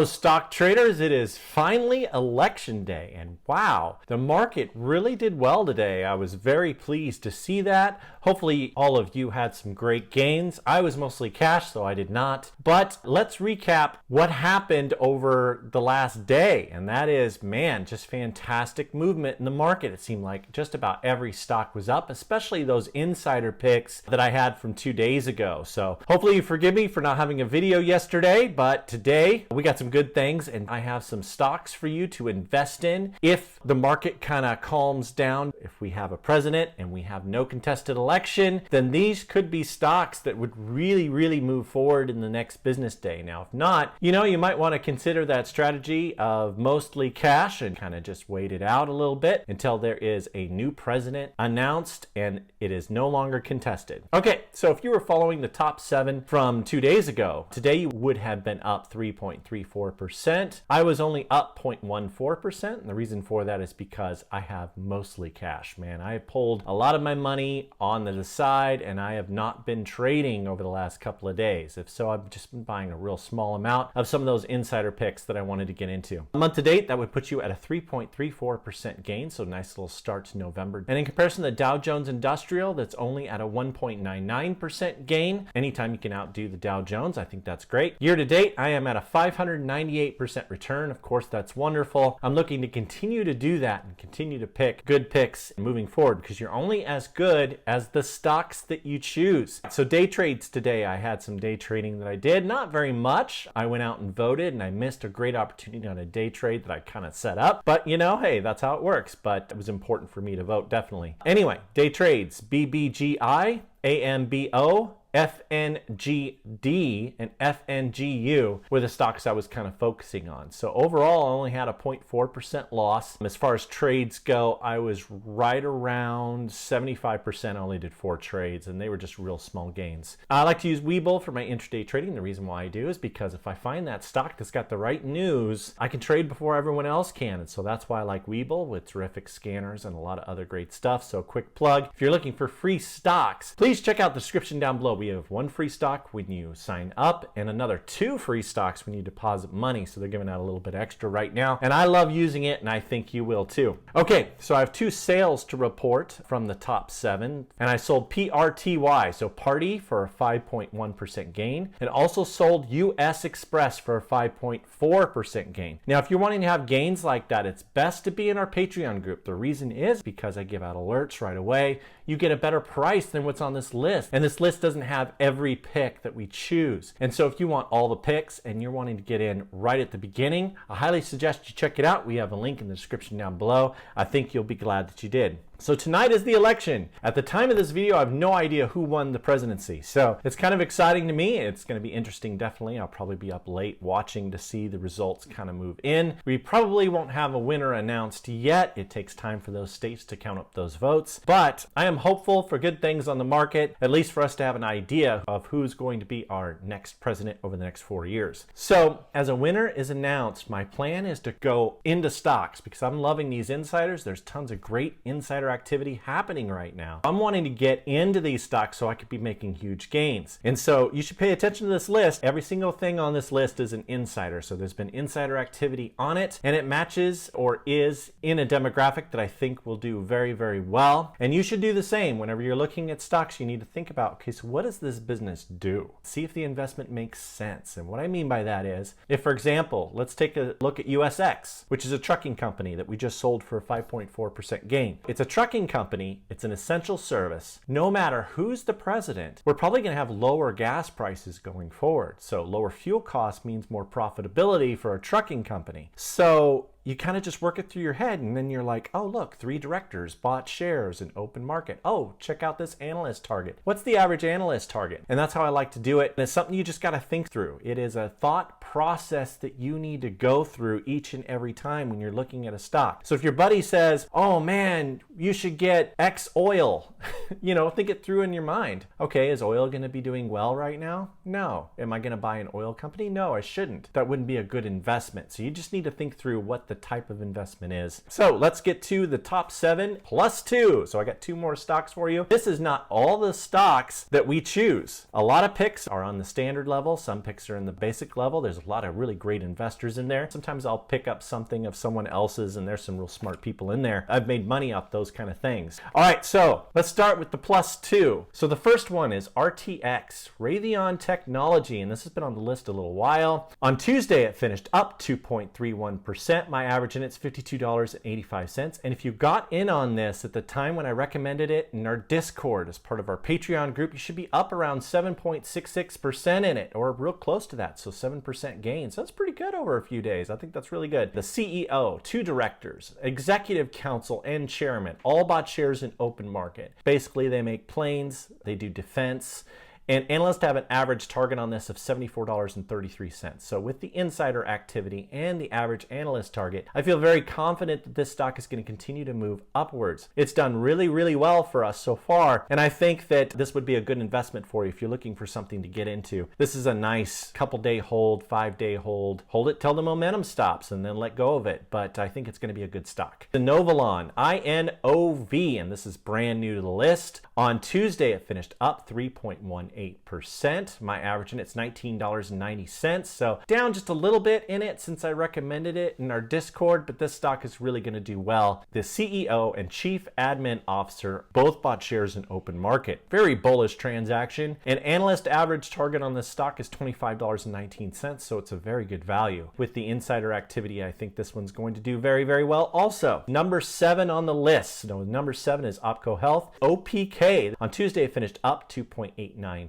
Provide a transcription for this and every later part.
Hello, stock traders. It is finally election day, and wow, the market really did well today. I was very pleased to see that. Hopefully, all of you had some great gains. I was mostly cash, so I did not. But let's recap what happened over the last day, and that is, man, just fantastic movement in the market. It seemed like just about every stock was up, especially those insider picks that I had from 2 days ago. So hopefully you forgive me for not having a video yesterday, but today we got some good things, and I have some stocks for you to invest in if the market kind of calms down. If we have a president and we have no contested election, then these could be stocks that would really move forward in the next business day. Now, if not, you might want to consider that strategy of mostly cash and kind of just wait it out a little bit until there is a new president announced and it is no longer contested. Okay, so if you were following the top 7 from 2 days ago, today you would have been up 3.34%. I was only up 0.14%, and the reason for that is because I have mostly cash. Man, I pulled a lot of my money on the side, and I have not been trading over the last couple of days. If so, I've just been buying a real small amount of some of those insider picks that I wanted to get into. Month to date, that would put you at a 3.34% gain, so nice little start to November. And in comparison to the Dow Jones Industrial, that's only at a 1.99% gain. Anytime you can outdo the Dow Jones, I think that's great. Year to date, I am at a 598% return. Of course, that's wonderful. I'm looking to continue to do that and continue to pick good picks moving forward, because you're only as good as the stocks that you choose. So day trades today, I had some day trading that I did, not very much. I went out and voted, and I missed a great opportunity on a day trade that I kind of set up, but hey, that's how it works. But it was important for me to vote, definitely. Anyway, day trades, BBGI, AMBO, FNGD, and FNGU were the stocks I was kind of focusing on. So overall, I only had a 0.4% loss. As far as trades go, I was right around 75%. I only did 4 trades, and they were just real small gains. I like to use Webull for my intraday trading. The reason why I do is because if I find that stock that's got the right news, I can trade before everyone else can. And so that's why I like Webull, with terrific scanners and a lot of other great stuff. So quick plug, if you're looking for free stocks, please check out the description down below. We have 1 free stock when you sign up and another 2 free stocks when you deposit money. So they're giving out a little bit extra right now, and I love using it, and I think you will too. Okay, so I have 2 sales to report from the top 7, and I sold PRTY, so Party, for a 5.1% gain, and also sold US Express for a 5.4% gain. Now, if you're wanting to have gains like that, it's best to be in our Patreon group. The reason is because I give out alerts right away. You get a better price than what's on this list, and this list doesn't have every pick that we choose. And so if you want all the picks and you're wanting to get in right at the beginning, I highly suggest you check it out. We have a link in the description down below. I think you'll be glad that you did. So tonight is the election. At the time of this video, I have no idea who won the presidency. So it's kind of exciting to me. It's going to be interesting, definitely. I'll probably be up late watching to see the results kind of move in. We probably won't have a winner announced yet. It takes time for those states to count up those votes. But I am hopeful for good things on the market, at least for us to have an idea of who's going to be our next president over the next 4 years. So as a winner is announced, my plan is to go into stocks because I'm loving these insiders. There's tons of great insider activity happening right now. I'm wanting to get into these stocks so I could be making huge gains. And so you should pay attention to this list. Every single thing on this list is an insider. So there's been insider activity on it, and it matches or is in a demographic that I think will do very well. And you should do the same. Whenever you're looking at stocks, you need to think about, okay, so what does this business do? See if the investment makes sense. And what I mean by that is, if, for example, let's take a look at USX, which is a trucking company that we just sold for a 5.4% gain. It's a trucking company, it's an essential service. No matter who's the president, we're probably going to have lower gas prices going forward. So lower fuel costs means more profitability for a trucking company. So you kind of just work it through your head, and then you're like, oh, look, 3 directors bought shares in open market. Oh, check out this analyst target. What's the average analyst target? And that's how I like to do it. And it's something you just got to think through. It is a thought process that you need to go through each and every time when you're looking at a stock. So if your buddy says, oh man, you should get X oil, think it through in your mind. Okay, is oil going to be doing well right now? No. Am I going to buy an oil company? No, I shouldn't. That wouldn't be a good investment. So you just need to think through what the type of investment is. So let's get to the top 7 plus 2. So I got 2 more stocks for you. This is not all the stocks that we choose. A lot of picks are on the standard level. Some picks are in the basic level. There's a lot of really great investors in there. Sometimes I'll pick up something of someone else's and there's some real smart people in there. I've made money off those kind of things. All right, so let's start with the plus 2. So the first one is RTX, Raytheon Technology, and this has been on the list a little while. On Tuesday, it finished up 2.31%. My average in it's $52.85. And if you got in on this at the time when I recommended it in our Discord as part of our Patreon group, you should be up around 7.66% in it, or real close to that, so 7% gain. So that's pretty good over a few days. I think that's really good. The CEO, 2 directors, executive council, and chairman all bought shares in open market. Basically, they make planes, they do defense, and analysts have an average target on this of $74.33. So with the insider activity and the average analyst target, I feel very confident that this stock is going to continue to move upwards. It's done really, really well for us so far, and I think that this would be a good investment for you if you're looking for something to get into. This is a nice couple-day hold, 5-day hold. Hold it till the momentum stops and then let go of it, but I think it's going to be a good stock. The Novolon, INOV, and this is brand new to the list. On Tuesday, it finished up 3.18%. My average in it's $19.90. So down just a little bit in it since I recommended it in our Discord, but this stock is really going to do well. The CEO and Chief Admin Officer both bought shares in open market. Very bullish transaction. And analyst average target on this stock is $25.19. So it's a very good value. With the insider activity, I think this one's going to do very, very well also. Number 7 on the list. No, number 7 is Opco Health. OPK. On Tuesday, it finished up 2.89%.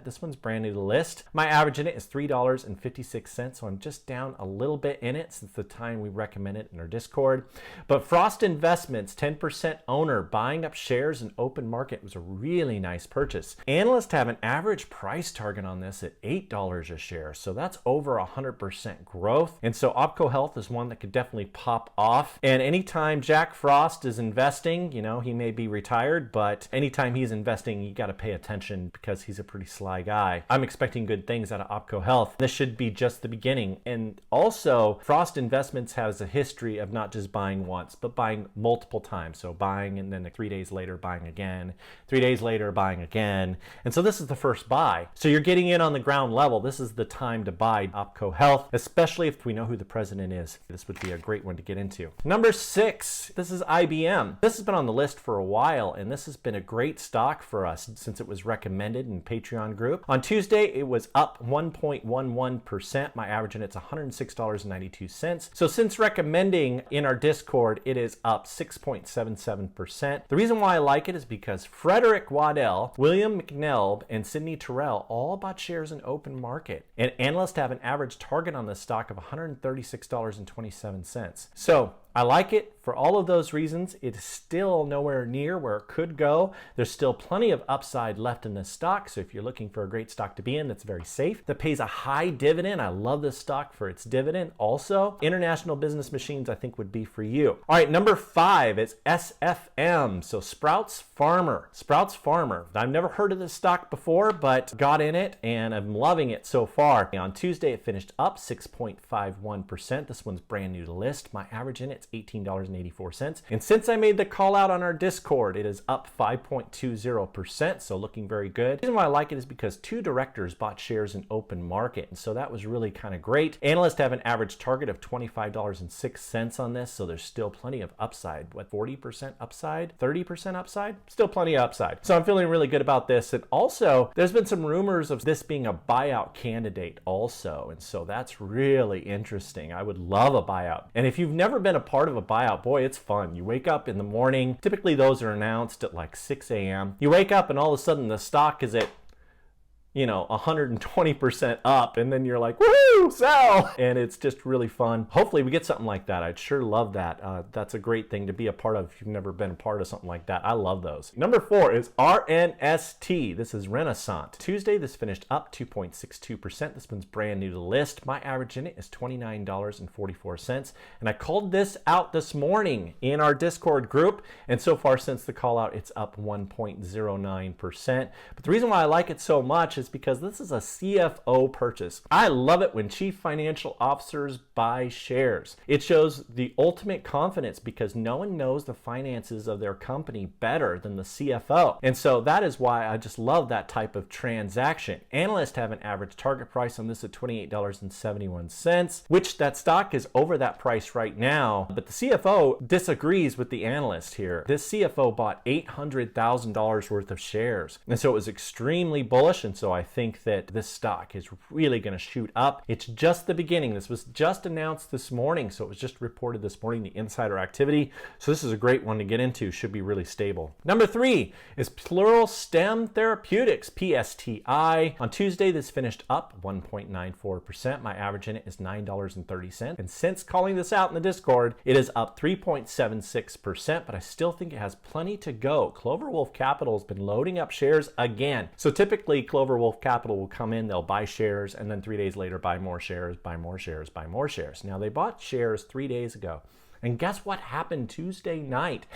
This one's brand new to the list. My average in it is $3.56, so I'm just down a little bit in it since the time we recommend it in our Discord. But Frost Investments, 10% owner, buying up shares in open market was a really nice purchase. Analysts have an average price target on this at $8 a share, so that's over 100% growth. And so Opco Health is one that could definitely pop off. And anytime Jack Frost is investing, you know, he may be retired, but anytime he's investing, you got to pay attention because he's a pretty sly guy. I'm expecting good things out of Opco Health. This should be just the beginning. And also, Frost Investments has a history of not just buying once, but buying multiple times. So buying and then 3 days later buying again, 3 days later buying again. And so this is the first buy. So you're getting in on the ground level. This is the time to buy Opco Health, especially if we know who the president is. This would be a great one to get into. Number 6, this is IBM. This has been on the list for a while, and this has been a great stock for us since it was recommended in Patreon group. On Tuesday, it was up 1.11%. My average in it's $106.92. So since recommending in our Discord, it is up 6.77%. The reason why I like it is because Frederick Waddell, William McNelb, and Sidney Terrell all bought shares in open market. And analysts have an average target on this stock of $136.27. So I like it for all of those reasons. It's still nowhere near where it could go. There's still plenty of upside left in this stock. So if you're looking for a great stock to be in that's very safe, that pays a high dividend, I love this stock for its dividend. Also, International Business Machines I think would be for you. All right, number 5 is SFM. So Sprouts Farmer. Sprouts Farmer. I've never heard of this stock before, but got in it and I'm loving it so far. On Tuesday, it finished up 6.51%. This one's brand new to list. My average in it $18.84. And since I made the call out on our Discord, it is up 5.20%, so looking very good. The reason why I like it is because 2 directors bought shares in open market, and so that was really kind of great. Analysts have an average target of $25.06 on this, so there's still plenty of upside. What, 40% upside? 30% upside? Still plenty of upside. So I'm feeling really good about this. And also, there's been some rumors of this being a buyout candidate also, and so that's really interesting. I would love a buyout. And if you've never been a part of a buyout, boy, it's fun. You wake up in the morning, typically those are announced at like 6 a.m. You wake up and all of a sudden the stock is at 120% up, and then you're like, woohoo, sell! And it's just really fun. Hopefully we get something like that. I'd sure love that. That's a great thing to be a part of if you've never been a part of something like that. I love those. Number 4 is RNST. This is Renaissance. Tuesday, this finished up 2.62%. This one's brand new to the list. My average in it is $29.44. And I called this out this morning in our Discord group, and so far since the call out, it's up 1.09%. But the reason why I like it so much is is because this is a CFO purchase. I love it when chief financial officers buy shares. It shows the ultimate confidence because no one knows the finances of their company better than the CFO. And so that is why I just love that type of transaction. Analysts have an average target price on this at $28.71, which that stock is over that price right now. But the CFO disagrees with the analyst here. This CFO bought $800,000 worth of shares. And so it was extremely bullish. And so I think that this stock is really going to shoot up. It's just the beginning. This was just announced this morning. So it was just reported this morning, the insider activity. So this is a great one to get into. Should be really stable. Number 3 is Plural Stem Therapeutics, PSTI. On Tuesday, this finished up 1.94%. My average in it is $9.30. And since calling this out in the Discord, it is up 3.76%, but I still think it has plenty to go. Clover Wolf Capital has been loading up shares again. So typically Clover Wolf Capital will come in, they'll buy shares, and then 3 days later buy more shares, buy more shares, buy more shares. Now they bought shares 3 days ago. And guess what happened Tuesday night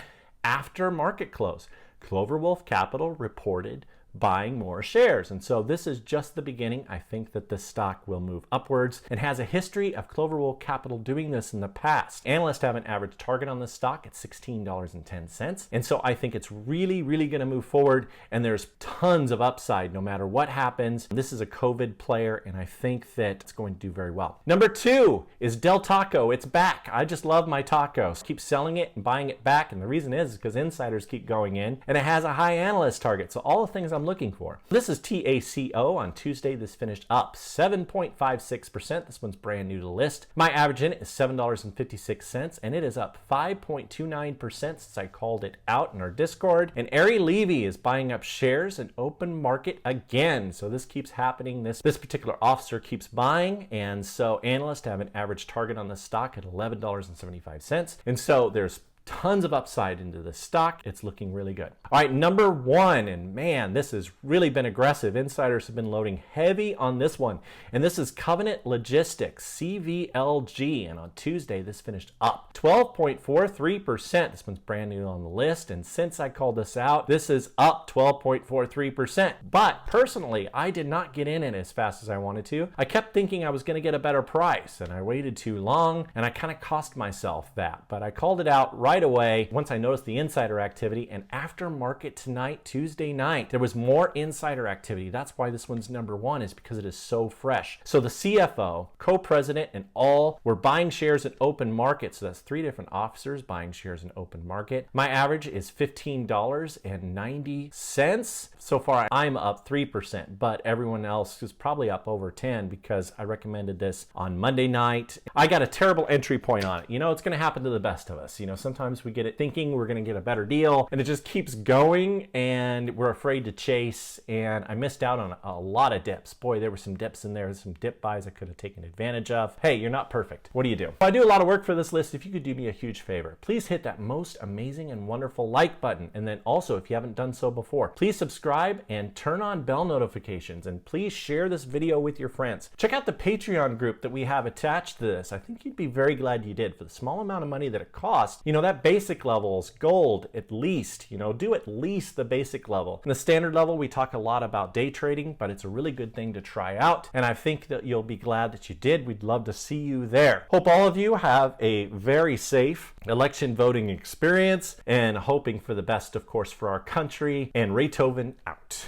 after market close? Clover Wolf Capital reported buying more shares. And so this is just the beginning. I think that this stock will move upwards and has a history of Clover Wolf Capital doing this in the past. Analysts have an average target on this stock at $16.10. And so I think it's really, really going to move forward, and there's tons of upside no matter what happens. This is a COVID player, and I think that it's going to do very well. Number 2 is Del Taco. It's back. I just love my tacos. Keep selling it and buying it back. And the reason is because insiders keep going in, and it has a high analyst target. So all the things I'm looking for. This is TACO. On Tuesday, this finished up 7.56%. This one's brand new to the list. My average in it is $7.56, and it is up 5.29% since I called it out in our Discord. And Ari Levy is buying up shares in open market again. So this keeps happening. This particular officer keeps buying, and so analysts have an average target on this stock at $11.75. And so there's tons of upside into this stock. It's looking really good. All right, number 1, and man, this has really been aggressive. Insiders have been loading heavy on this one, and this is Covenant Logistics, CVLG, and on Tuesday, this finished up 12.43%. This one's brand new on the list, and since I called this out, this is up 12.43%. But personally, I did not get in it as fast as I wanted to. I kept thinking I was going to get a better price, and I waited too long, and I kind of cost myself that, but I called it out right away once I noticed the insider activity. And after market tonight, Tuesday night, there was more insider activity. That's why this one's number 1, is because it is so fresh. So the CFO, co-president, and all were buying shares in open market. So that's 3 different officers buying shares in open market. My average is $15.90. So far, I'm up 3%, but everyone else is probably up over 10 because I recommended this on Monday night. I got a terrible entry point on it. You know, it's going to happen to the best of us. You know, sometimes we get it thinking we're going to get a better deal, and it just keeps going, and we're afraid to chase. And I missed out on a lot of dips. Boy, there were some dips in there, some dip buys I could have taken advantage of. Hey, you're not perfect. What do you do? I do a lot of work for this list. If you could do me a huge favor, please hit that most amazing and wonderful like button. And then also, if you haven't done so before, please subscribe and turn on bell notifications, and please share this video with your friends. Check out the Patreon group that we have attached to this. I think you'd be very glad you did. For the small amount of money that it costs, you know, that basic level is gold at least. You know, do at least the basic level. In the standard level, we talk a lot about day trading, but it's a really good thing to try out, and I think that you'll be glad that you did. We'd love to see you there. Hope all of you have a very safe election voting experience, and hoping for the best, of course, for our country. And Raythoven out.